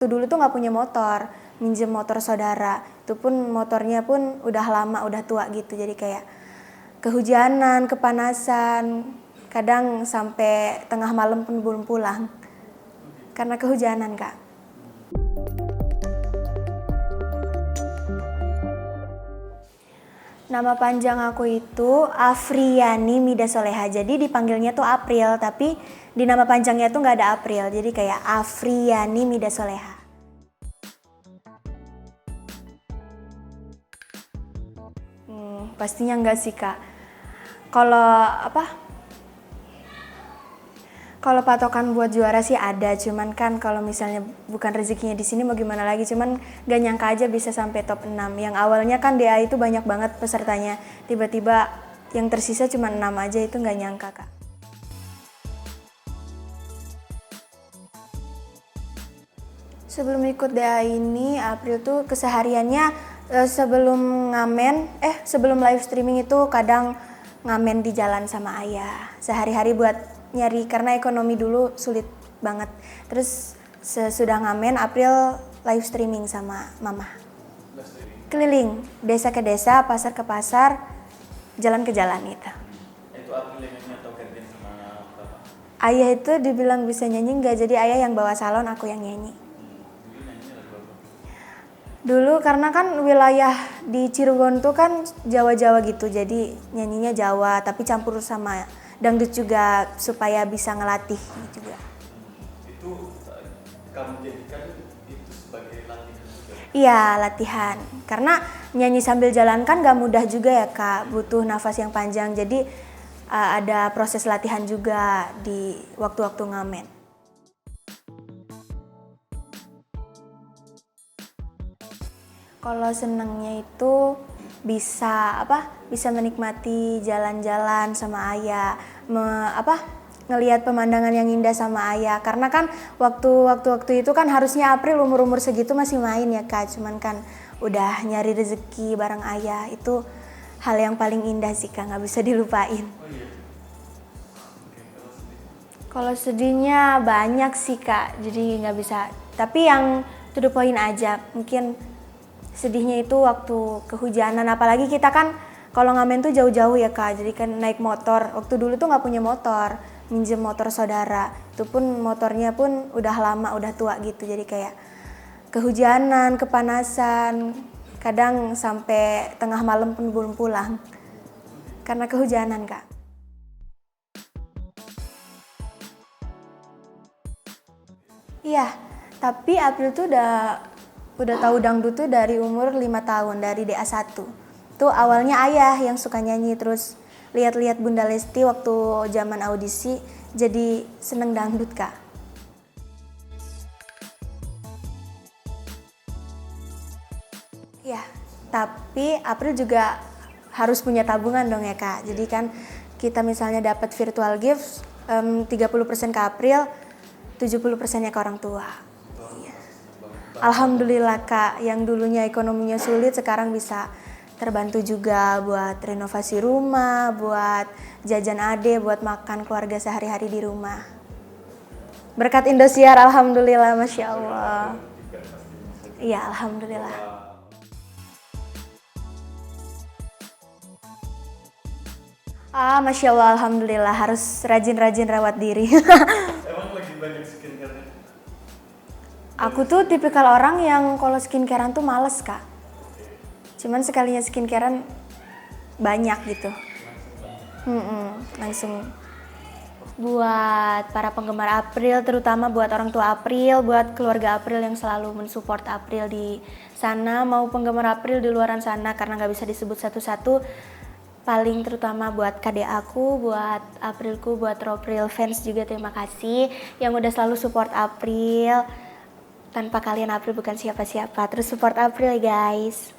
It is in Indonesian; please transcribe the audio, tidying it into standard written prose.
Dulu tuh nggak punya motor, minjem motor saudara. Itu pun motornya pun udah lama, udah tua gitu. Jadi kayak kehujanan, kepanasan, kadang sampai tengah malam pun belum pulang. Karena kehujanan, Kak. Nama panjang aku itu Afriyani Mida Soleha. Jadi dipanggilnya tuh April, tapi di nama panjangnya tuh nggak ada April. Jadi kayak Afriyani Mida Soleha. Pastinya enggak sih, Kak. Kalau Kalau patokan buat juara sih ada, cuman kan kalau misalnya bukan rezekinya di sini mau gimana lagi, cuman gak nyangka aja bisa sampai top 6. Yang awalnya kan DA itu banyak banget pesertanya, tiba-tiba yang tersisa cuma 6 aja, itu gak nyangka, Kak. Sebelum ikut DA ini, April tuh kesehariannya sebelum live streaming itu kadang ngamen di jalan sama ayah. Sehari-hari buat nyari, karena ekonomi dulu sulit banget. Terus sesudah ngamen, April live streaming sama mama. Keliling, desa ke desa, pasar ke pasar, jalan ke jalan gitu. Itu April yang nyanyi atau gantian sama bapak? Ayah itu dibilang bisa nyanyi enggak, jadi ayah yang bawa salon, aku yang nyanyi. Dulu nyanyinya lagu apa? Dulu karena kan wilayah di Cirebon tuh kan Jawa-Jawa gitu, jadi nyanyinya Jawa tapi campur sama dangdut juga supaya bisa ngelatih juga. Itu kamu jadikan itu sebagai latihan juga? Iya, latihan. Karena nyanyi sambil jalan kan gak mudah juga ya, Kak, butuh nafas yang panjang. Jadi ada proses latihan juga di waktu-waktu ngamen. Kalau senangnya itu bisa menikmati jalan-jalan sama ayah, ngelihat pemandangan yang indah sama ayah. Karena kan waktu itu kan harusnya April umur segitu masih main ya, Kak, cuman kan udah nyari rezeki bareng ayah. Itu hal yang paling indah sih, Kak, nggak bisa dilupain. Oh iya. Oke, Kalau sedihnya banyak sih, Kak, jadi nggak bisa. Tapi yang to the point aja, mungkin sedihnya itu waktu kehujanan, apalagi kita kan kalau ngamen tuh jauh-jauh ya, Kak, jadi kan naik motor. Waktu dulu tuh nggak punya motor, minjem motor saudara. Itu pun motornya pun udah lama, udah tua gitu. Jadi kayak kehujanan, kepanasan, kadang sampai tengah malam pun belum pulang. Karena kehujanan, Kak. Iya, tapi April tuh udah tahu dangdut tuh dari umur 5 tahun, dari DA1. Tuh awalnya ayah yang suka nyanyi, terus lihat-lihat Bunda Lesti waktu zaman audisi, jadi seneng dangdut, Kak. Ya, tapi April juga harus punya tabungan dong ya, Kak. Jadi kan kita misalnya dapat virtual gifts, 30% ke April, 70%-nya ke orang tua. Alhamdulillah, Kak, yang dulunya ekonominya sulit sekarang bisa terbantu juga buat renovasi rumah, buat jajan ade, buat makan keluarga sehari-hari di rumah. Berkat Indosiar, alhamdulillah, Masya Allah. Iya, alhamdulillah. Masya Allah, alhamdulillah, harus rajin-rajin rawat diri. Emang lagi banyak skincare-nya? Aku tuh tipikal orang yang kalau skincarean tuh males, Kak. Cuman sekalinya skincarean banyak gitu. Langsung. Buat para penggemar April, terutama buat orang tua April, buat keluarga April yang selalu mensupport April di sana, mau penggemar April di luaran sana, karena nggak bisa disebut satu-satu. Paling terutama buat KD aku, buat Aprilku, buat Ropril fans juga terima kasih yang udah selalu support April. Tanpa kalian April bukan siapa-siapa. Terus support April, guys.